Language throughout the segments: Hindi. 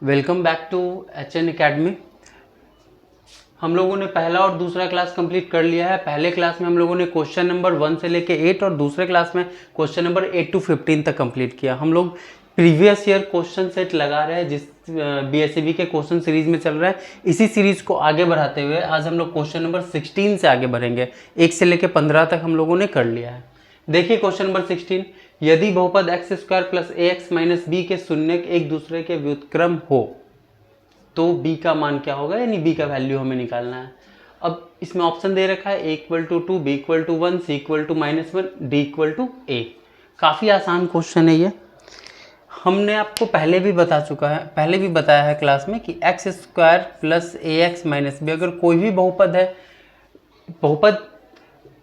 Welcome back to HN academy. हम लोगों ने पहला और दूसरा क्लास कंप्लीट कर लिया है। पहले क्लास में हम लोगों ने क्वेश्चन नंबर 1 से लेके 8 और दूसरे क्लास में क्वेश्चन नंबर 8 to 15 तक कंप्लीट किया। हम लोग प्रीवियस ईयर क्वेश्चन सेट लगा रहे हैं, जिस BSEB के क्वेश्चन सीरीज में चल रहा है। इसी सीरीज को आगे बढ़ाते हुए आज हम लोग क्वेश्चन नंबर 16 से आगे बढ़ेंगे। 1 से लेके 15 तक हम लोगों ने कर लिया है। देखिए क्वेश्चन नंबर 16, यदि बहुपद x² plus ax minus b के शून्यक एक दूसरे के व्युत्क्रम हो तो b का मान क्या होगा, यानी b का वैल्यू हमें निकालना है। अब इसमें ऑप्शन दे रखा है a = 2, b = 1, c = -1, d = a। काफ़ी आसान क्वेश्चन है ये। हमने आपको पहले भी बताया है क्लास में कि x² plus ax minus b, अगर कोई भी बहुपद है, बहुपद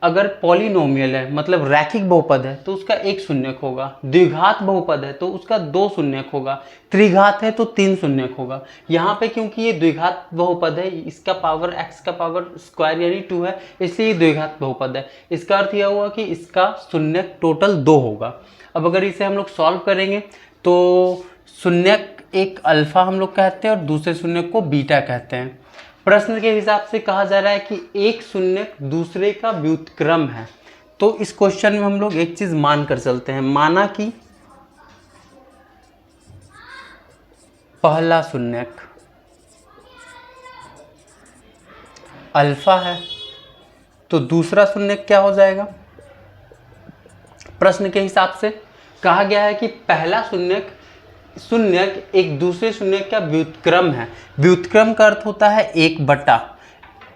अगर पॉलिनोमियल है मतलब रैखिक बहुपद है तो उसका एक शून्यक होगा। द्विघात बहुपद है तो उसका 2 शून्यक होगा। त्रिघात है तो 3 शून्यक होगा। यहाँ पे क्योंकि ये द्विघात बहुपद है, इसका पावर x का पावर स्क्वायर यानी 2 है, इसलिए ये द्विघात बहुपद है। इसका अर्थ यह हुआ कि इसका शून्यक टोटल 2 होगा। अब अगर इसे हम लोग सॉल्व करेंगे तो शून्यक एक अल्फा हम लोग कहते हैं और दूसरे शून्यक को बीटा कहते हैं। प्रश्न के हिसाब से कहा जा रहा है कि एक शून्यक दूसरे का व्युत्क्रम है। तो इस क्वेश्चन में हम लोग एक चीज मान कर चलते हैं। माना कि पहला शून्यक अल्फा है तो दूसरा शून्यक क्या हो जाएगा। प्रश्न के हिसाब से कहा गया है कि पहला शून्यक एक दूसरे शून्यक का व्युत्क्रम है। व्युत्क्रम का अर्थ होता है 1/।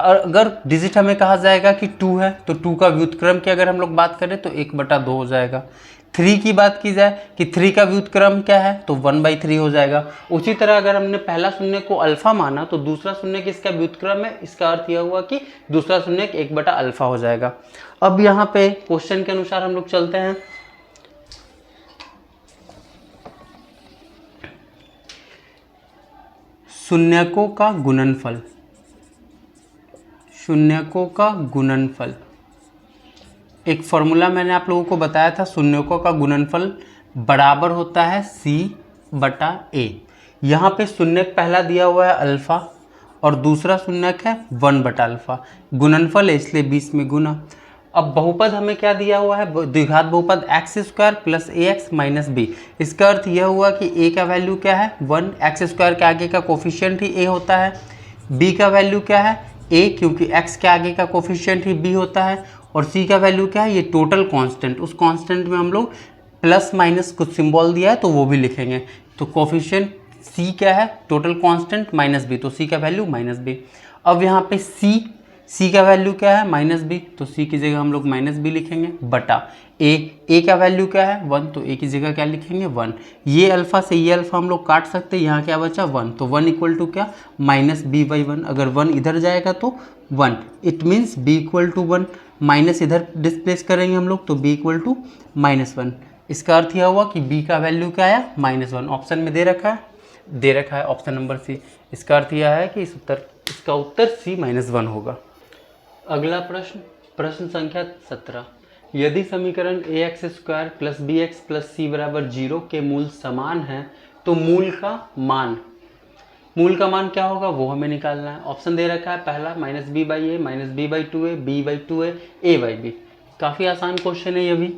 और अगर डिजिट हमें कहा जाएगा कि 2 है तो 2 का व्युत्क्रम की अगर हम लोग बात करें तो 1/2 हो जाएगा। 3 की बात की जाए कि 3 का व्युत्क्रम क्या है तो 1/3 हो जाएगा। उसी तरह अगर हमने पहला शून्यक को अल्फा माना तो दूसरा शून्यक इसका व्युत्क्रम है। इसका अर्थ यह हुआ कि दूसरा शून्यक 1/अल्फा हो जाएगा। अब यहाँ पे क्वेश्चन के अनुसार हम लोग चलते हैं। शून्यकों का गुणनफल, एक फॉर्मूला मैंने आप लोगों को बताया था। शून्यकों का गुणनफल बराबर होता है c/a। यहाँ पे शून्यक पहला दिया हुआ है अल्फा और दूसरा शून्यक है 1/अल्फा। गुणनफल है इसलिए 20 में गुना। अब बहुपद हमें क्या दिया हुआ है, द्विघात बहुपद x² plus ax minus b। इसका अर्थ यह हुआ कि a का वैल्यू क्या है 1, x² के आगे का कोफिशिएंट ही a होता है। b का वैल्यू क्या है a, क्योंकि x के आगे का कोफिशिएंट ही b होता है। और c का वैल्यू क्या है, ये टोटल कांस्टेंट। उस कांस्टेंट में हम लोग प्लस माइनस कुछ सिंबल दिया है तो वो भी लिखेंगे। तो कोफिशिएंट c क्या है, टोटल कांस्टेंट माइनस b, तो c का वैल्यू -b। अब यहाँ पे c का वैल्यू क्या है -b, तो c की जगह हम लोग -b लिखेंगे बटा a का वैल्यू क्या है 1, तो a की जगह क्या लिखेंगे 1। ये अल्फा से ये अल्फा हम लोग काट सकते हैं, यहाँ क्या बचा 1, तो 1 = क्या -b/1। अगर 1 इधर जाएगा तो 1, इट मीन्स b = 1। माइनस इधर डिस्प्लेस करेंगे हम लोग तो b = -1। इसका अर्थ यह हुआ कि b का वैल्यू क्या आया -1। ऑप्शन में दे रखा है ऑप्शन नंबर सी। इसका अर्थ यह है कि इसका उत्तर c-1 होगा। अगला प्रश्न संख्या 17, यदि समीकरण ax² plus bx plus c बराबर 0 के मूल समान है तो मूल का मान क्या होगा वो हमें निकालना है। ऑप्शन दे रखा है पहला -b/a, -b/2a, b/2a, a/b। काफ़ी आसान क्वेश्चन है ये भी।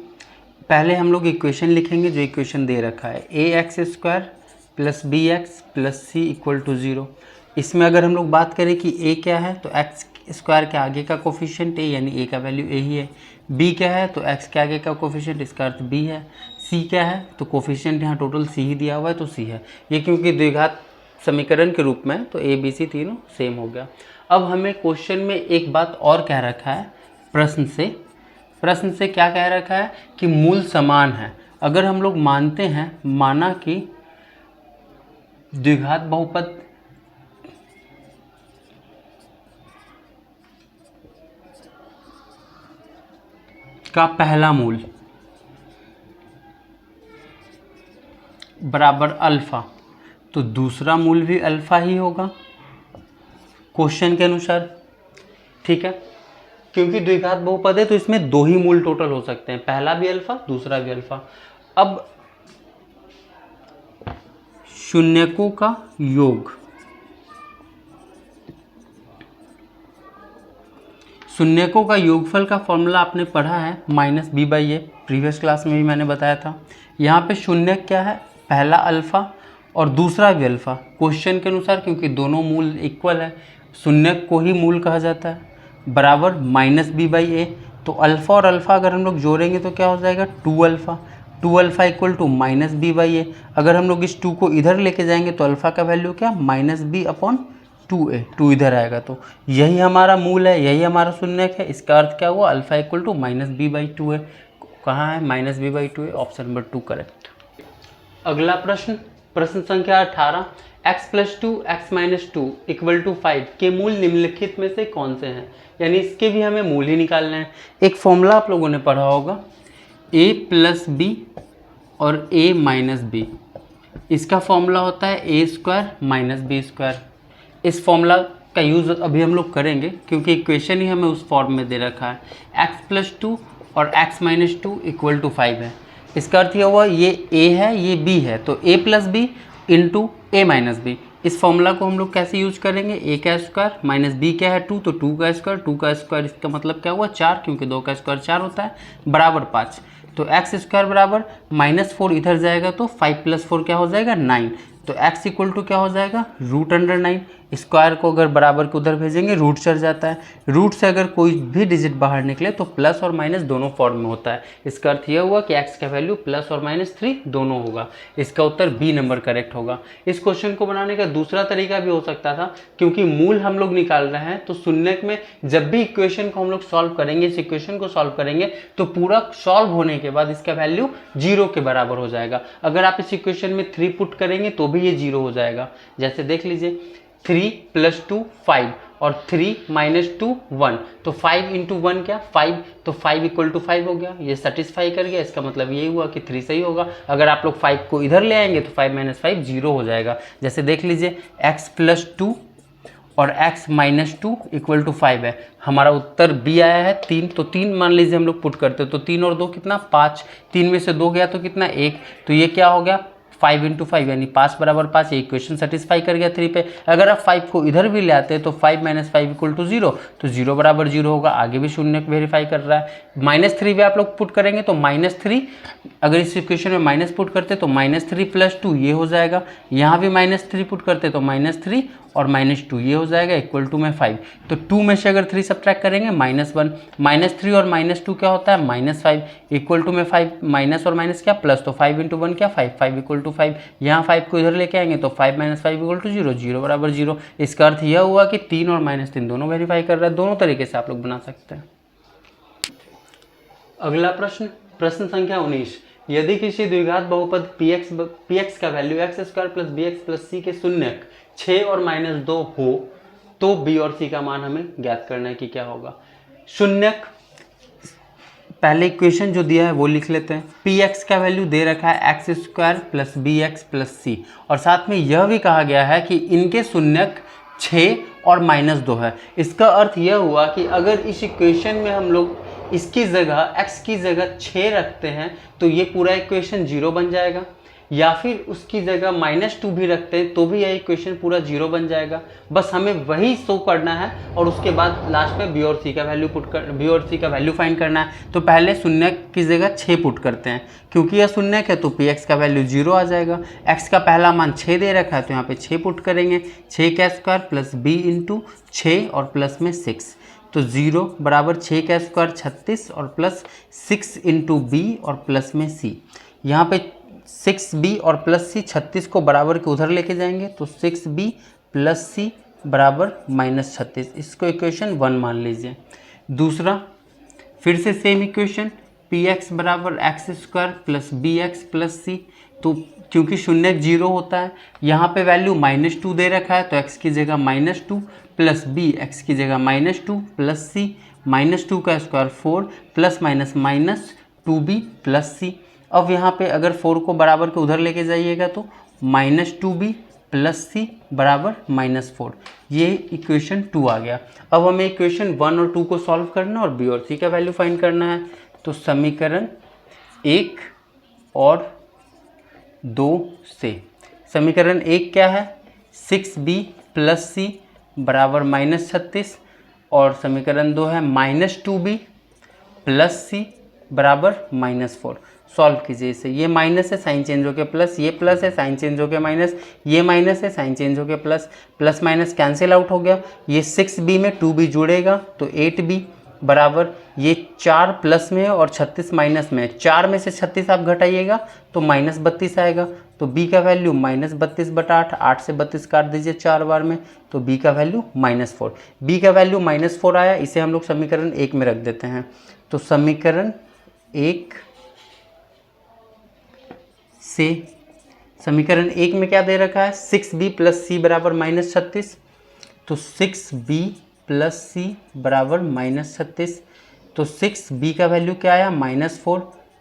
पहले हम लोग इक्वेशन लिखेंगे जो इक्वेशन दे रखा है ax² plus bx plus c = 0। इसमें अगर हम लोग बात करें कि a क्या है तो x² के आगे का कोफिशिएंट a, यानी a का वैल्यू a ही है। b क्या है तो x के आगे का कोफिशिएंट, इसका अर्थ b है। c क्या है तो कोफिशिएंट यहाँ टोटल c ही दिया हुआ है तो c है। ये क्योंकि द्विघात समीकरण के रूप में तो a b c तीनों सेम हो गया। अब हमें क्वेश्चन में एक बात और कह रखा है, प्रश्न से क्या कह रखा है कि मूल समान है। अगर हम लोग मानते हैं, माना कि द्विघात बहुपद का पहला मूल बराबर अल्फा, तो दूसरा मूल भी अल्फा ही होगा क्वेश्चन के अनुसार। ठीक है, क्योंकि द्विघात बहुपद है तो इसमें 2 ही मूल टोटल हो सकते हैं, पहला भी अल्फा दूसरा भी अल्फा। अब शून्यकों का योग, शून्यकों का योगफल का फॉर्मूला आपने पढ़ा है -b/a, प्रीवियस क्लास में भी मैंने बताया था। यहाँ पे शून्यक क्या है, पहला अल्फ़ा और दूसरा भी अल्फ़ा, क्वेश्चन के अनुसार क्योंकि दोनों मूल इक्वल है शून्यक को ही मूल कहा जाता है, बराबर -b/a। तो अल्फ़ा और अल्फ़ा अगर हम लोग जोड़ेंगे तो क्या हो जाएगा, 2α, 2α इक्वल टू -b/a। अगर हम लोग इस 2 को इधर लेके जाएंगे तो अल्फ़ा का वैल्यू क्या, -b/2a, 2 इधर आएगा तो यही हमारा मूल है, यही हमारा शून्यक है। इसका अर्थ क्या हुआ, अल्फ़ा इक्वल टू -b/2a। कहाँ है -b/2a, ऑप्शन नंबर 2 करेक्ट। अगला प्रश्न, प्रश्न संख्या 18, x + 2 x - 2 = 5 के मूल निम्नलिखित में से कौन से हैं, यानी इसके भी हमें मूल ही निकालना है। एक फॉर्मूला आप लोगों ने पढ़ा होगा, a + b और a - b, इसका फॉर्मूला होता है a² - b²। इस फॉर्मूला का यूज़ अभी हम लोग करेंगे क्योंकि इक्वेशन ही हमें उस फॉर्म में दे रखा है, x + 2 और x - 2 = 5 है। इसका अर्थ यह हुआ, ये a है ये b है, तो a + b into a - b। इस फॉर्मूला को हम लोग कैसे यूज करेंगे, a का स्क्वायर माइनस b क्या है 2, तो 2 का स्क्वायर, 2 का स्क्वायर इसका मतलब क्या हुआ 4, क्योंकि 2 का स्क्वायर 4 होता है, बराबर 5। तो x² बराबर -4 इधर जाएगा तो 5 + 4 क्या हो जाएगा 9। तो x इक्वल टू क्या हो जाएगा √9। स्क्वायर को अगर बराबर के उधर भेजेंगे रूट चढ़ जाता है, रूट से अगर कोई भी डिजिट बाहर निकले तो प्लस और माइनस दोनों फॉर्म में होता है। इसका अर्थ यह हुआ कि x का वैल्यू प्लस और -3 दोनों होगा। इसका उत्तर बी नंबर करेक्ट होगा। इस क्वेश्चन को बनाने का दूसरा तरीका भी हो सकता था, क्योंकि मूल हम लोग निकाल रहे हैं तो शून्यक में जब भी इक्वेशन को हम लोग सॉल्व करेंगे, इस इक्वेशन को सॉल्व करेंगे तो पूरा सॉल्व होने के बाद इसका वैल्यू 0 के बराबर हो जाएगा। अगर आप इस इक्वेशन में 3 पुट करेंगे तो भी ये 0 हो जाएगा। जैसे देख लीजिए 3 + 2 5 और 3 - 2 1, तो 5 × 1 क्या 5, तो 5 = 5 हो गया, ये सेटिस्फाई कर गया। इसका मतलब यही हुआ कि 3 सही होगा। अगर आप लोग 5 को इधर ले आएंगे तो 5 - 5 0 हो जाएगा। जैसे देख लीजिए x + 2 और x - 2 = 5 है। हमारा उत्तर बी आया है 3, तो 3 मान लीजिए हम लोग पुट करते तो 3 और 2 कितना 5, 3 में से 2 गया तो कितना 1, तो ये क्या हो गया 5 × 5 यानी 5 बराबर 5। ये इक्वेशन सेटिस्फाई कर गया 3 पे। अगर आप 5 को इधर भी ले आते हैं तो 5 - 5 = 0, तो 0 बराबर 0 होगा। आगे भी शून्य वेरीफाई कर रहा है। -3 भी आप लोग पुट करेंगे तो -3, अगर इस इक्वेशन में माइनस पुट करते तो -3 + 2 ये हो जाएगा। यहाँ भी -3 पुट करते तो -3 और -2 ये हो जाएगा इक्वल टू में 5। तो 2 में से अगर 3 सब्ट्रैक्ट करेंगे -1, -3 और -2 क्या होता है -5 इक्वल टू में 5, माइनस और माइनस क्या प्लस, तो 5 × 1 क्या 5, 5 = 5। यहाँ 5 को इधर लेके आएंगे तो 5 - 5 = 0, 0 बराबर 0। इसका अर्थ यह हुआ कि 3 और -3 दोनों वेरीफाई कर रहा है। दोनों तरीके से आप लोग बना सकते हैं। अगला प्रश्न, प्रश्न संख्या 19, यदि किसी द्विघात बहुपद px का वैल्यू x² + bx + c के शून्यक 6 और -2 हो तो b और c का मान हमें ज्ञात करना है कि क्या होगा। शून्यक, पहले इक्वेशन जो दिया है वो लिख लेते हैं। px का वैल्यू दे रखा है x² + bx + c, और साथ में यह भी कहा गया है कि इनके शून्यक 6 और -2 है। इसका अर्थ यह हुआ कि अगर इस इक्वेशन में हम लोग इसकी जगह x की जगह 6 रखते हैं तो ये पूरा इक्वेशन 0 बन जाएगा, या फिर उसकी जगह -2 भी रखते हैं तो भी यह इक्वेशन पूरा 0 बन जाएगा। बस हमें वही शो करना है और उसके बाद लास्ट में b और c का वैल्यू फाइंड करना है। तो पहले शून्यक की जगह 6 पुट करते हैं, क्योंकि यह शून्यक है तो px का वैल्यू 0 आ जाएगा। x का पहला मान 6 दे रखा है तो यहाँ पे 6 पुट करेंगे, 6 का स्क्वायर प्लस b × 6 और प्लस में 6, तो 0 बराबर 6 का स्क्वायर 36 और प्लस 6 × b और प्लस में c। यहाँ पे 6b और प्लस c 36 को बराबर के उधर लेके जाएंगे तो 6b + c बराबर -36। इसको इक्वेशन 1 मान लीजिए। दूसरा, फिर से सेम इक्वेशन px बराबर x² + bx + c, तो क्योंकि शून्यक 0 होता है, यहाँ पे वैल्यू -2 दे रखा है तो x की जगह -2 प्लस b, x की जगह -2 प्लस c, -2 का square 4 plus minus 2b plus c। अब यहाँ पे अगर 4 को बराबर के उधर लेके जाइएगा तो -2b प्लस c बराबर -4, ये इक्वेशन 2 आ गया। अब हमें इक्वेशन 1 और 2 को सॉल्व करना और b और c का वैल्यू फाइंड करना है। तो समीकरण 1 और 2 से समीकरण 1 क्या है, 6b प्लस सी बराबर -36, और समीकरण 2 है -2b प्लस सी बराबर -4। सॉल्व कीजिए इसे, ये माइनस है साइन चेंज हो के प्लस, ये प्लस है साइन चेंज हो के माइनस, ये माइनस है साइन चेंज हो के plus, plus minus cancel out हो गया, ये 6b में 2b जुड़ेगा तो 8b बराबर, ये 4 प्लस में है और 36 माइनस में है, 4 में से 36 आप घटाइएगा तो -32 आएगा, तो b का वैल्यू -32/8, 8 से 32 काट दीजिए 4 बार में, तो b का वैल्यू -4, b का वैल्यू -4 आया, इसे हम लोग समीकरण 1 में रख देते हैं। तो समीकरण 1 से, समीकरण 1 में क्या दे रखा है, 6b प्लस सी बराबर -36, तो 6b प्लस सी बराबर -36, तो 6b का वैल्यू क्या आया -4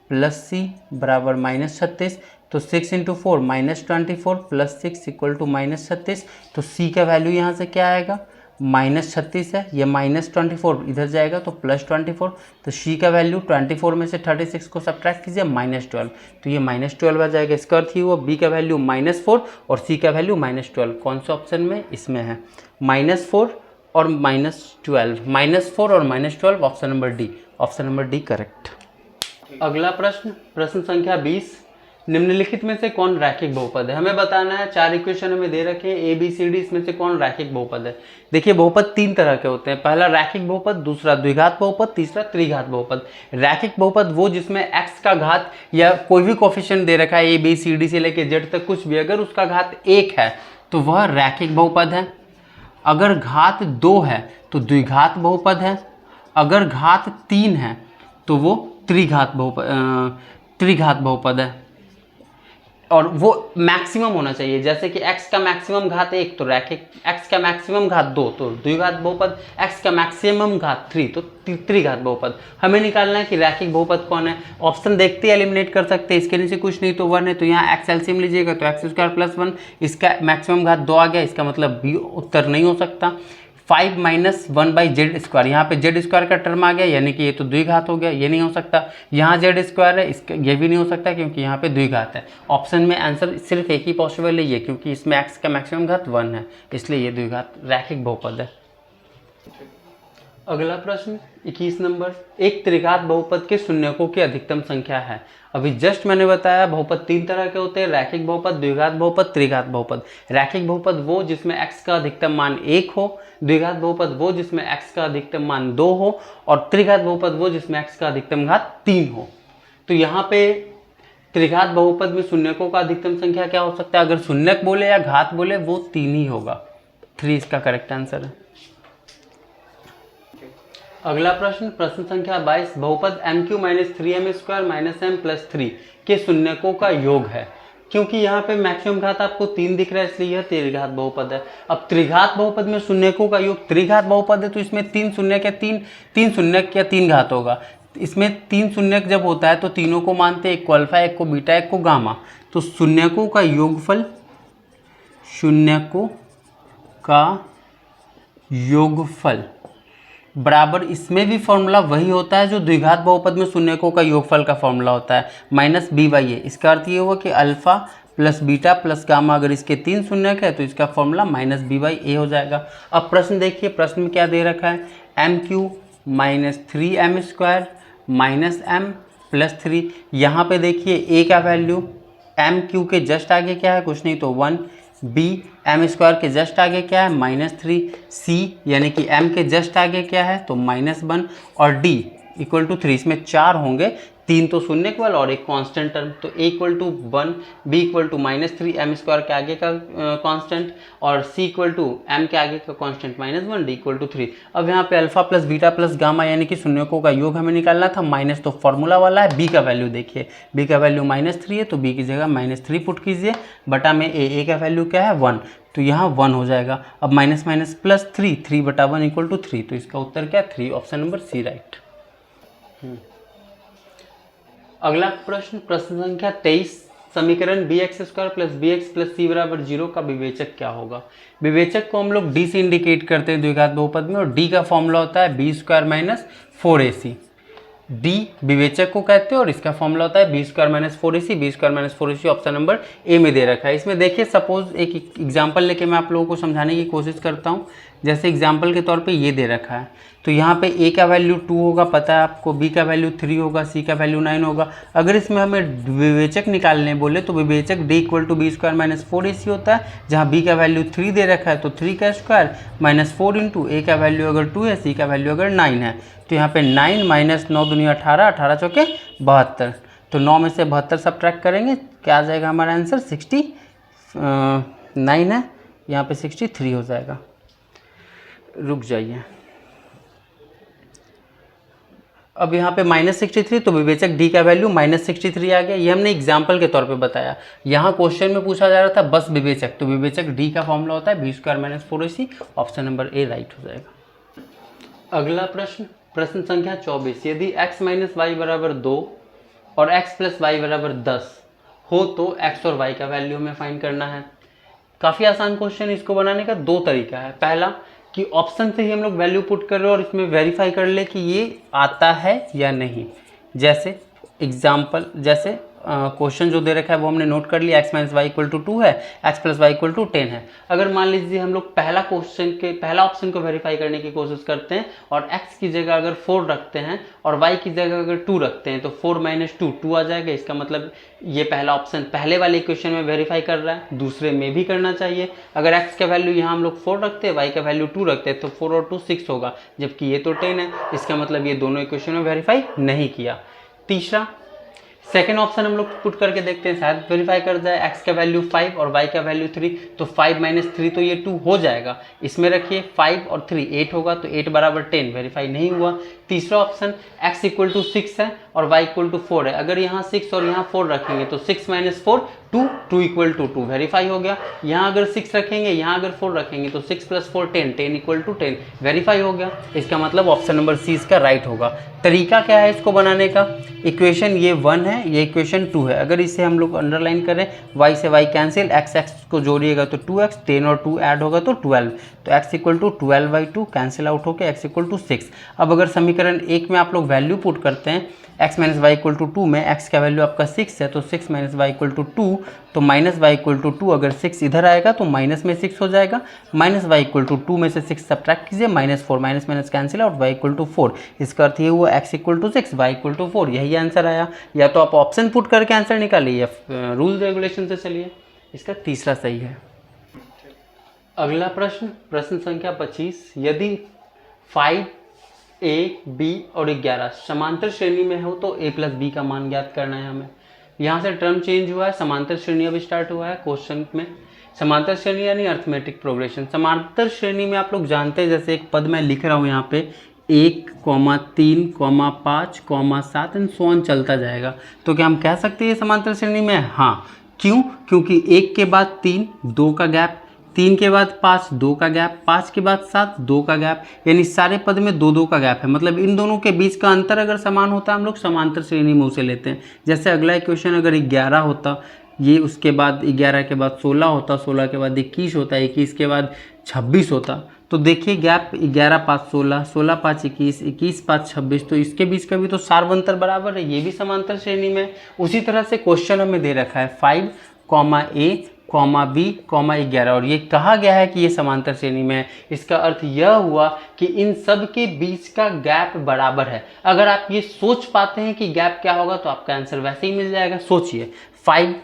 प्लस सी बराबर -36, तो 6 × 4 -24 प्लस 6 इक्वल टू -36, तो c का वैल्यू यहाँ से क्या आएगा, -36 है, ये -24 इधर जाएगा तो +24, तो c का वैल्यू 24 में से 36 को सब्ट्रैक्ट कीजिए -12, तो ये -12 आ जाएगा। इसका अर्थ ही हुआ b का वैल्यू -4 और c का वैल्यू -12, कौन से ऑप्शन में, इसमें है -4 और -12, -4 और -12, option number D, option number D correct. अगला प्रश्न, प्रश्न संख्या 20, निम्नलिखित में से कौन रैखिक बहुपद है। हमें बताना है, 4 इक्वेशन हमें दे रखे हैं ए बी सी डी, इसमें से कौन रैखिक बहुपद है। देखिए बहुपद 3 तरह के होते हैं, पहला रैखिक बहुपद, दूसरा द्विघात बहुपद, तीसरा त्रिघात बहुपद। रैखिक बहुपद वो जिसमें x का घात या कोई भी कोफिशिएंट दे रखा है ए बी सी डी से लेके z तक कुछ भी, अगर उसका घात 1 है तो वह रैखिक बहुपद है, अगर घात 2 है तो द्विघात बहुपद है, अगर घात 3 है तो वो त्रिघात बहुपद है, और वो मैक्सिमम होना चाहिए, जैसे कि x का मैक्सिमम घात 1 तो रैखिक, x का मैक्सिमम घात 2 तो द्विघात बहुपद, x का मैक्सिमम घात 3 तो त्रिघात बहुपद। हमें निकालना है कि रैखिक बहुपद कौन है, ऑप्शन देखते ही एलिमिनेट कर सकते हैं, इसके नीचे कुछ नहीं तो 1 है, तो यहाँ x एलसीएम लीजिएगा तो x² + 1, इसका मैक्सिमम घात 2 आ गया, इसका मतलब बी उत्तर नहीं हो सकता। 5 - 1/z², यहाँ पे z² का टर्म आ गया, यानी कि ये तो द्विघात हो गया, ये नहीं हो सकता। यहाँ z² है, इसका ये भी नहीं हो सकता क्योंकि यहाँ पे द्विघात है। ऑप्शन में आंसर सिर्फ एक ही पॉसिबल है ये, क्योंकि इसमें x का मैक्सिमम घात 1 है, इसलिए ये द्विघात रैखिक बहुपद है। अगला प्रश्न 21 नंबर, एक त्रिघात बहुपद के शून्यकों की अधिकतम संख्या है। अभी जस्ट मैंने बताया बहुपद 3 तरह के होते हैं, रैखिक बहुपद, द्विघात बहुपद, त्रिघात बहुपद। रैखिक बहुपद वो जिसमें x का अधिकतम मान 1 हो, द्विघात बहुपद वो जिसमें x का अधिकतम मान 2 हो, और त्रिघात बहुपद वो जिसमें x का अधिकतम घात 3 हो। तो यहाँ पे त्रिघात बहुपद में शून्यकों का अधिकतम संख्या क्या हो सकता है, अगर शून्यक बोले या घात बोले वो 3 ही होगा, 3 इसका करेक्ट आंसर है। अगला प्रश्न, प्रश्न संख्या 22, बहुपद MQ - 3m² - m + 3 के शून्यकों का योग है। क्योंकि यहाँ पे मैक्सिमम घात आपको 3 दिख रहा है, इसलिए यह त्रिघात बहुपद है। अब त्रिघात बहुपद में शून्यकों का योग, त्रिघात बहुपद है तो इसमें 3 शून्यक या 3 घात होगा। इसमें 3 शून्यक जब होता है तो तीनों को मानते हैं, एक को अल्फा, एक को बीटा, एक को गामा, तो शून्यकों का योगफल, शून्यकों का योगफल बराबर, इसमें भी फॉर्मूला वही होता है जो द्विघात बहुपद में शून्यकों का योगफल का फॉर्मूला होता है, -b/a। इसका अर्थ ये हुआ कि alpha plus beta plus gamma, अगर इसके 3 शून्यक है तो इसका फॉर्मूला -b/a हो जाएगा। अब प्रश्न देखिए, प्रश्न में क्या दे रखा है, MQ - 3m² - m + 3। यहाँ पे देखिए a का वैल्यू MQ के जस्ट आगे क्या है, कुछ नहीं तो 1, b m² के जस्ट आगे क्या है, -3, c यानी कि m के जस्ट आगे क्या है तो -1, और d = 3। इसमें 4 होंगे, 3 तो शून्य केवल और एक कांस्टेंट टर्म, तो a = 1, b = -3 m² के आगे का कांस्टेंट, और c = m के आगे का कांस्टेंट -1, d = 3। अब यहाँ पे alpha plus beta plus gamma यानी कि शून्यकों का योग हमें निकालना था, माइनस तो फॉर्मूला वाला है। b का वैल्यू देखिए, b का वैल्यू -3 है तो b की जगह -3 पुट कीजिए, बटा में a का वैल्यू क्या है 1, तो यहाँ 1 हो जाएगा। अब माइनस माइनस प्लस 3, 3/1 = 3, तो इसका उत्तर क्या, 3, ऑप्शन नंबर सी राइट। अगला प्रश्न, प्रश्न संख्या 23, समीकरण bx² + bx + c = 0 का विवेचक क्या होगा। विवेचक को हम लोग d से इंडिकेट करते हैं द्विघात बहुपद में, और d का फॉर्मूला होता है b² - 4ac। डी विवेचक को कहते हैं और इसका फॉर्मूला होता है B square minus 4ac। B square minus 4ac option number A में दे रखा है। इसमें देखिए सपोज एक एग्जांपल लेके मैं आप लोगों को समझाने की कोशिश करता हूँ। जैसे एग्जांपल के तौर पे ये दे रखा है, तो यहाँ पे ए का वैल्यू 2 होगा पता है आपको, बी का वैल्यू 3 होगा, सी का वैल्यू 9 होगा। अगर इसमें हमें विवेचक निकालने बोले तो विवेचक D equal to B square minus 4ac होता है, जहाँ बी का वैल्यू 3 दे रखा है तो 3 का स्क्वायर माइनस 4 इंटू ए का वैल्यू अगर 2 है, सी का वैल्यू अगर 9 है, तो यहाँ पे 9 माइनस 9 दूनी 18, 18 चौके 72, तो 9 में से 72 सब्ट्रैक्ट करेंगे, क्या आ जाएगा हमारा आंसर 69 है, यहाँ पे 63 हो जाएगा। रुक जाइए, अब यहाँ पे -63, तो विवेचक डी का वैल्यू -63 आ गया। ये हमने एग्जाम्पल के तौर पे बताया। यहाँ क्वेश्चन में पूछा जा रहा था बस विवेचक, तो विवेचक डी का फॉर्मूला होता है B square minus 4ac। Option number A right हो जाएगा। अगला प्रश्न, प्रश्न संख्या 24, यदि x माइनस वाई बराबर 2 और x प्लस वाई बराबर 10 हो तो x और y का वैल्यू हमें फाइंड करना है। काफ़ी आसान क्वेश्चन, इसको बनाने का दो तरीका है। पहला कि ऑप्शन से ही हम लोग वैल्यू पुट कर रहे हो और इसमें वेरीफाई कर ले कि ये आता है या नहीं। जैसे एग्जाम्पल, जैसे क्वेश्चन जो दे रखा है वो हमने नोट कर लिया, x minus Y equal to 2 है, x plus Y equal to 10 है। अगर मान लीजिए हम लोग पहला ऑप्शन को वेरीफाई करने की कोशिश करते हैं और x की जगह अगर 4 रखते हैं और y की जगह अगर 2 रखते हैं तो 4 माइनस 2 आ जाएगा। इसका मतलब ये पहला ऑप्शन पहले वाले इक्वेशन में वेरीफाई कर रहा है, दूसरे में भी करना चाहिए। अगर x का वैल्यू यहाँ हम लोग 4 रखते हैं, y का वैल्यू 2 रखते हैं, तो 4 और 2 6 होगा, जबकि ये तो 10 है। इसका मतलब ये दोनों इक्वेशन में वेरीफाई नहीं किया। तीसरा, सेकेंड ऑप्शन हम लोग पुट करके देखते हैं, शायद वेरीफाई कर जाए। x का वैल्यू 5 और y का वैल्यू 3, तो 5 माइनस 3 तो ये 2 हो जाएगा। इसमें रखिए 5 और 3 8 होगा, तो 8 बराबर 10, वेरीफाई नहीं हुआ। तीसरा ऑप्शन x इक्वल टू 6 है और y इक्वल टू 4 है। अगर यहाँ 6 और यहाँ 4 रखेंगे तो 6 माइनस 4 2 इक्वल टू 2, वेरीफाई हो गया। यहाँ अगर 6 रखेंगे, यहाँ अगर 4 रखेंगे तो 6 प्लस 4 10, 10 इक्वल टू 10, वेरीफाई हो गया। इसका मतलब ऑप्शन नंबर सी इसका राइट होगा। तरीका क्या है इसको बनाने का, इक्वेशन ये 1 है, ये इक्वेशन 2 है। अगर इसे हम लोग अंडरलाइन करें, y से y कैंसिल, x को जोड़िएगा तो 2x, 10 और 2 ऐड होगा तो 12, तो x equal to 12/2 cancel out होकर x इक्वल टू 6। अब अगर समीकरण 1 में आप लोग वैल्यू पुट करते हैं, x minus Y equal to 2 में x का वैल्यू आपका 6 है, तो 6 माइनस वाई इक्वल टू 2, तो माइनस वाई इक्वल टू 2, अगर 6 इधर आएगा तो माइनस में 6 हो जाएगा। माइनस वाई इक्वल टू 2 में से 6 सब्ट्रैक्ट कीजिए, -4, minus minus cancel out, y equal to 4। इसका अर्थ ये हुआ x equal to 6, y equal to 4, यही आंसर आया। या तो आप ऑप्शन पुट करके आंसर निकालिए या रूल रेगुलेशन से चलिए, इसका तीसरा सही है। अगला प्रश्न, प्रश्न संख्या 25, यदि 5 a, b और 11 समांतर श्रेणी में हो तो a प्लस बी का मान ज्ञात करना है हमें। यहाँ से टर्म चेंज हुआ है, समांतर श्रेणी अब स्टार्ट हुआ है क्वेश्चन में। समांतर श्रेणी यानी अर्थमेटिक प्रोग्रेशन। समांतर श्रेणी में आप लोग जानते हैं, जैसे एक पद मैं लिख रहा हूँ यहाँ पे 1, 3, 5, 7 एंड सो ऑन चलता जाएगा, तो क्या हम कह सकते हैं समांतर श्रेणी में? हाँ। क्यों? क्योंकि 1 के बाद 3, 2 का गैप, 3 के बाद 5, 2 का गैप, 5 के बाद 7, 2 का गैप, यानी सारे पद में 2 का गैप है। मतलब इन दोनों के बीच का अंतर अगर समान होता है हम लोग समांतर श्रेणी में उसे लेते हैं। जैसे अगला इक्वेशन अगर 11 होता, ये उसके बाद 11 के बाद 16 होता, 16 के बाद 21 होता, 21 के बाद 26 होता, तो देखिए गैप 11 5 16, 16 5 21, 21 5 26, तो इसके बीच का भी तो सार्वंतर बराबर है, ये भी समांतर श्रेणी में। उसी तरह से क्वेश्चन हमें दे रखा है 5, a, b, 11 और ये कहा गया है कि ये समांतर श्रेणी में है। इसका अर्थ यह हुआ कि इन सब के बीच का गैप बराबर है। अगर आप ये सोच पाते हैं कि गैप क्या होगा तो आपका आंसर वैसे ही मिल जाएगा। सोचिए 5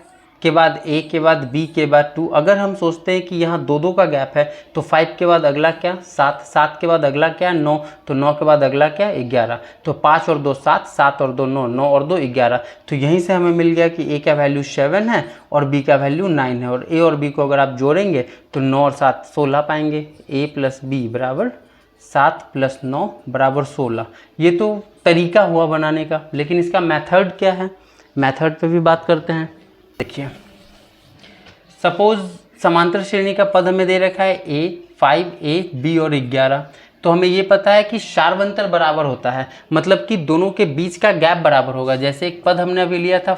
के बाद a के बाद b के बाद 2, अगर हम सोचते हैं कि यहाँ 2 का गैप है तो 5 के बाद अगला क्या 7, 7 के बाद अगला क्या 9, तो 9 के बाद अगला क्या 11, तो 5 और 2 7, 7 और 2 9, 9 और 2 11। तो यहीं से हमें मिल गया कि a का वैल्यू 7 है और b का वैल्यू 9 है, और a और b को अगर आप जोड़ेंगे तो 9 और 7 16 पाएंगे। a प्लस बी बराबर 7 प्लस 9 बराबर 16। ये तो तरीका हुआ बनाने का, लेकिन इसका मेथड क्या है, मेथड पे भी बात करते हैं। देखिए सपोज समांतर श्रेणी का पद हमें दे रखा है a, 5a, b और 11, तो हमें ये पता है कि सार्वंतर बराबर होता है, मतलब कि दोनों के बीच का गैप बराबर होगा। जैसे एक पद हमने अभी लिया था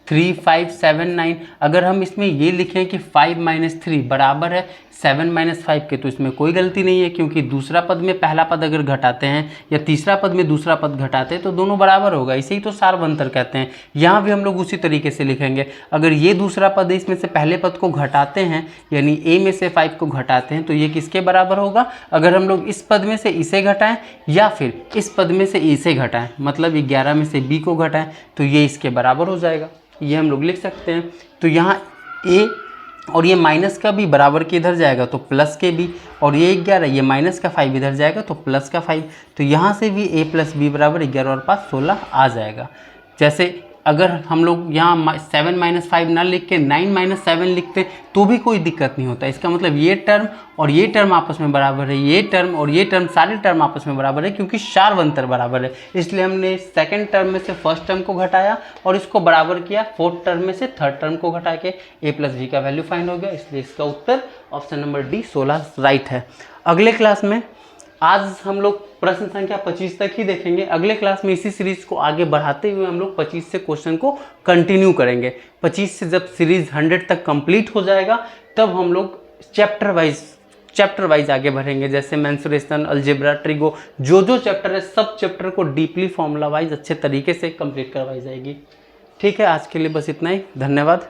3 5 7 9, अगर हम इसमें ये लिखें कि 5 - 3 बराबर है 7 - 5 के, तो इसमें कोई गलती नहीं है, क्योंकि दूसरा पद में पहला पद अगर घटाते हैं या तीसरा पद में दूसरा पद घटाते हैं तो दोनों बराबर होगा। इसे ही तो सारवंतर कहते हैं। यहाँ भी हम लोग उसी तरीके से लिखेंगे। अगर ये दूसरा पद है, इसमें से पहले पद को घटाते हैं, यानी a में से 5 को घटाते हैं, तो ये किसके बराबर होगा? अगर हम लोग इस पद में से इसे घटाएं या फिर इस पद में से इसे घटाएं, मतलब 11 में से b को घटाएं, तो ये इसके बराबर हो जाएगा। ये हम लोग लिख सकते हैं। तो यहाँ a और ये माइनस का भी बराबर के इधर जाएगा तो प्लस के भी, और ये 11, ये माइनस का 5 इधर जाएगा तो प्लस का 5। तो यहाँ से भी a + b बराबर 11 और 5 16 आ जाएगा। जैसे अगर हम लोग यहाँ 7 - 5 ना लिख के 9 - 7 लिखते तो भी कोई दिक्कत नहीं होता। इसका मतलब ये टर्म और ये टर्म आपस में बराबर है, ये टर्म और ये टर्म, सारे टर्म आपस में बराबर है, क्योंकि सारवंतर बराबर है। इसलिए हमने सेकंड टर्म में से फर्स्ट टर्म को घटाया और इसको बराबर किया, फोर्थ टर्म में से थर्ड टर्म को घटा के a + b का वैल्यू फाइंड हो गया। इसलिए इसका उत्तर ऑप्शन नंबर डी 16 राइट है। अगले क्लास में आज हम लोग प्रश्न संख्या 25 तक ही देखेंगे। अगले क्लास में इसी सीरीज को आगे बढ़ाते हुए हम लोग 25 से क्वेश्चन को कंटिन्यू करेंगे। 25 से जब सीरीज 100 तक कंप्लीट हो जाएगा तब हम लोग चैप्टर वाइज आगे बढ़ेंगे। जैसे मेंसुरेशन, अलजेब्रा, ट्रिगो, जो चैप्टर है सब चैप्टर को डीपली फॉर्मूला वाइज अच्छे तरीके से कंप्लीट करवाई जाएगी। ठीक है, आज के लिए बस इतना ही। धन्यवाद।